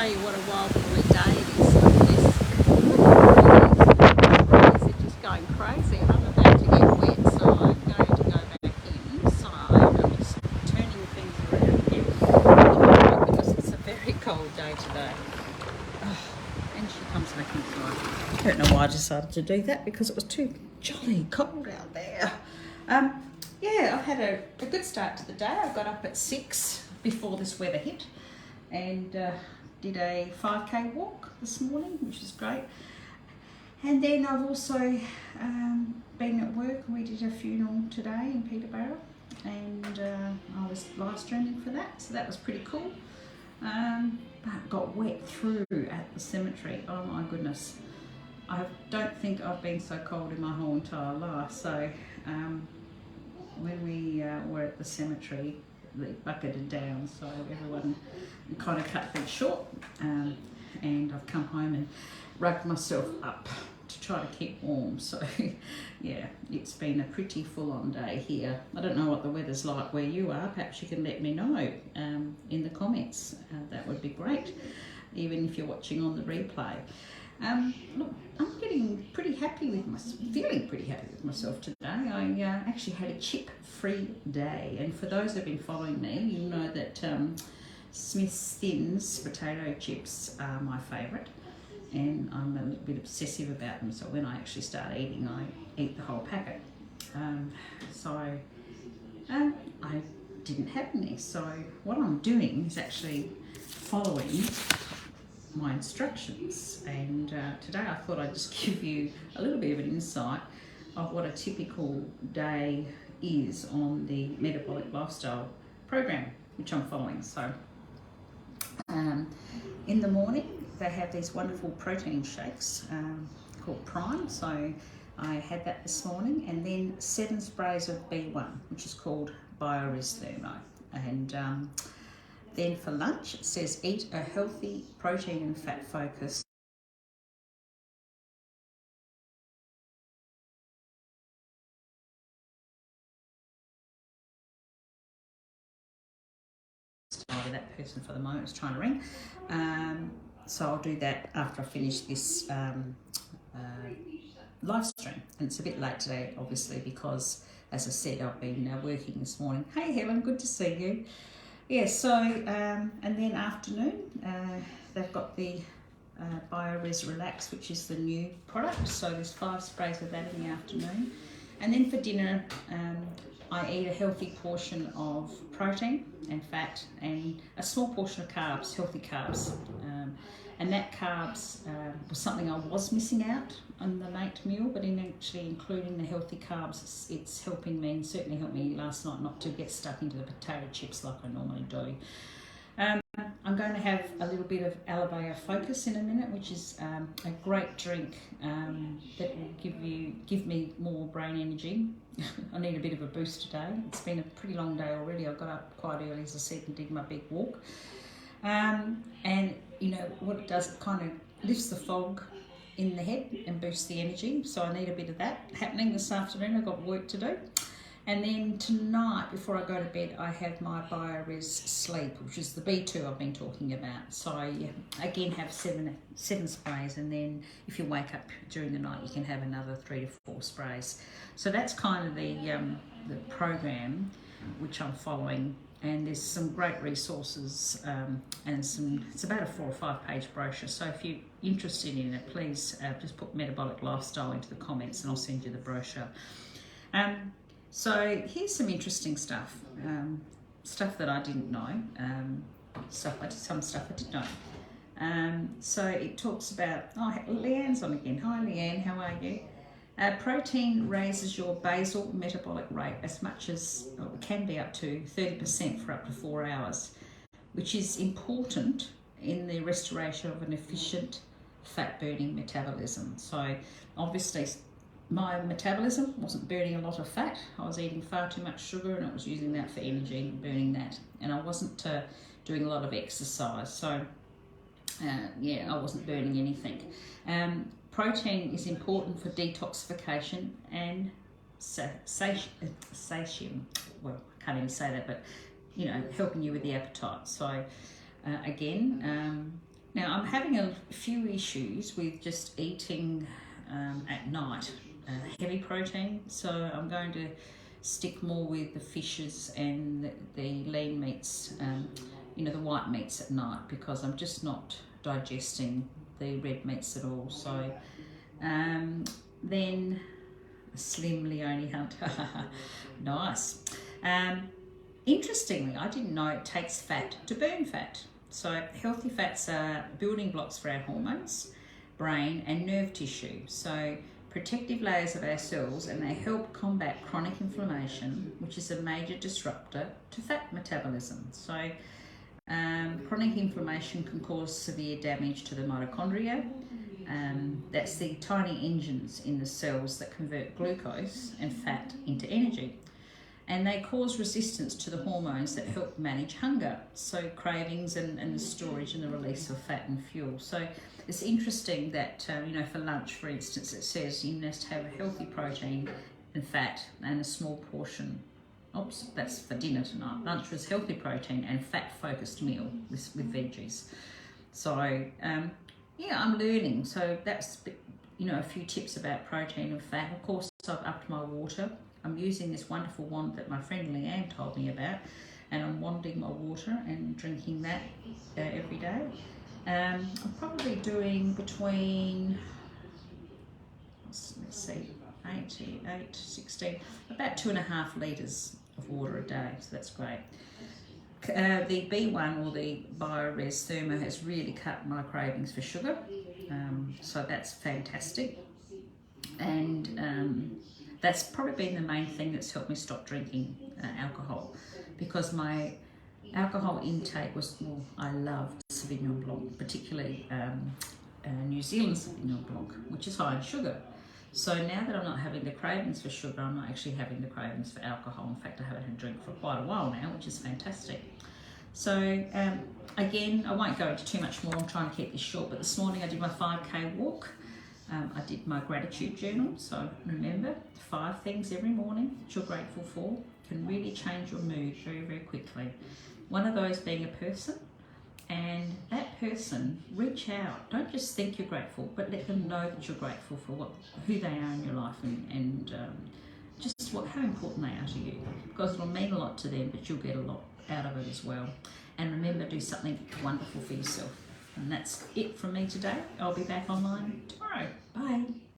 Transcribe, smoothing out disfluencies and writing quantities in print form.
show you what a wild woolly day it is. Look at this. The breeze are just going crazy and I'm about to get wet, so I'm going to go back inside. I'm just turning things around here. Oh my goodness, it's a very cold day today. Oh, and she comes back inside. I don't know why I decided to do that because it was too jolly cold out there. Yeah, I've had a good start to the day. I got up at 6 before this weather hit and did a 5k walk this morning, which is great. And then I've also been at work. We did a funeral today in Peterborough and I was live streaming for that, so that was pretty cool. But got wet through at the cemetery. Oh my goodness. I don't think I've been so cold in my whole entire life. So when we were at the cemetery, they bucketed down, so everyone kind of cut things short, and I've come home and rugged myself up to try to keep warm. So yeah, it's been a pretty full-on day here. I don't know what the weather's like where you are. Perhaps you can let me know in the comments. That would be great, even if you're watching on the replay. Look, I'm getting pretty happy with myself, feeling pretty happy with myself today. I actually had a chip-free day, and for those that have been following me, you know that Smith's Thins potato chips are my favourite, and I'm a little bit obsessive about them, so when I actually start eating, I eat the whole packet. I didn't have any, so what I'm doing is actually following my instructions, and today I thought I'd just give you a little bit of an insight of what a typical day is on the metabolic lifestyle program which I'm following. So in the morning they have these wonderful protein shakes called Prime, so I had that this morning, and then 7 sprays of B1, which is called BioRes Thermo, and then for lunch, it says eat a healthy protein and fat focused that person for the moment is trying to ring. So I'll do that after I finish this live stream. And it's a bit late today, obviously, because as I said, I've been working this morning. Hey Helen, good to see you. Yeah, so, and then afternoon, they've got the BioRes Relax, which is the new product. So there's 5 sprays of that in the afternoon. And then for dinner, I eat a healthy portion of protein and fat and a small portion of carbs, healthy carbs. And that carbs was something I was missing out on the late meal, but in actually including the healthy carbs, it's helping me, and certainly helped me last night not to get stuck into the potato chips like I normally do. I'm going to have a little bit of Aloe Focus in a minute, which is a great drink that will give me more brain energy. I need a bit of a boost today. It's been a pretty long day already. I got up quite early, as I said, and did my big walk. And you know what it does, it kind of lifts the fog in the head and boosts the energy. So I need a bit of that happening this afternoon. I've got work to do. And then tonight, before I go to bed, I have my BioRes Sleep, which is the B2 I've been talking about. So I, again, have seven sprays, and then if you wake up during the night, you can have another 3 to 4 sprays. So that's kind of the program which I'm following. And there's some great resources and it's about a 4 or 5 page brochure. So if you're interested in it, please just put metabolic lifestyle into the comments and I'll send you the brochure. So here's some interesting stuff, stuff that I didn't know, some stuff I did know. So it talks about, oh, Leanne's on again. Hi Leanne, how are you? Protein raises your basal metabolic rate as much as, it can be up to 30% for up to 4 hours, which is important in the restoration of an efficient fat burning metabolism. So obviously my metabolism wasn't burning a lot of fat. I was eating far too much sugar and I was using that for energy and burning that. And I wasn't doing a lot of exercise. So yeah, I wasn't burning anything. Protein is important for detoxification and satiation. Well, I can't even say that, but you know, helping you with the appetite. So again, Now, I'm having a few issues with just eating at night heavy protein, so I'm going to stick more with the fishes and the lean meats, the white meats at night, because I'm just not digesting the red meats at all. So then Slim Leonie Hunt, nice. Interestingly, I didn't know it takes fat to burn fat. So healthy fats are building blocks for our hormones, brain and nerve tissue. So protective layers of our cells, and they help combat chronic inflammation, which is a major disruptor to fat metabolism. So chronic inflammation can cause severe damage to the mitochondria. That's the tiny engines in the cells that convert glucose and fat into energy. And they cause resistance to the hormones that help manage hunger, so cravings and the storage and the release of fat and fuel. So it's interesting that, for lunch, for instance, it says you must have a healthy protein and fat and a small portion. Oops, that's for dinner tonight. Lunch was healthy protein and fat-focused meal with veggies. So, I'm learning. So that's, a few tips about protein and fat. Of course, I've upped my water. I'm using this wonderful wand that my friend Leanne told me about, and I'm wanding my water and drinking that every day. I'm probably doing between, let's see, 16, about 2.5 litres of water a day, so that's great. The B1 or the BioRes Thermo has really cut my cravings for sugar, so that's fantastic. And that's probably been the main thing that's helped me stop drinking alcohol, because my alcohol intake was, I loved Sauvignon Blanc, particularly New Zealand Sauvignon Blanc, which is high in sugar. So now that I'm not having the cravings for sugar, I'm not actually having the cravings for alcohol. In fact, I haven't had a drink for quite a while now, which is fantastic. So again, I won't go into too much more. I'm trying to keep this short, but this morning I did my 5K walk. I did my gratitude journal. So remember, 5 things every morning that you're grateful for can really change your mood very, very quickly. One of those being a person, and that person, reach out. Don't just think you're grateful, but let them know that you're grateful for who they are in your life, and just how important they are to you, because it'll mean a lot to them, but you'll get a lot out of it as well. And remember, do something wonderful for yourself. And that's it from me today. I'll be back online tomorrow. Bye.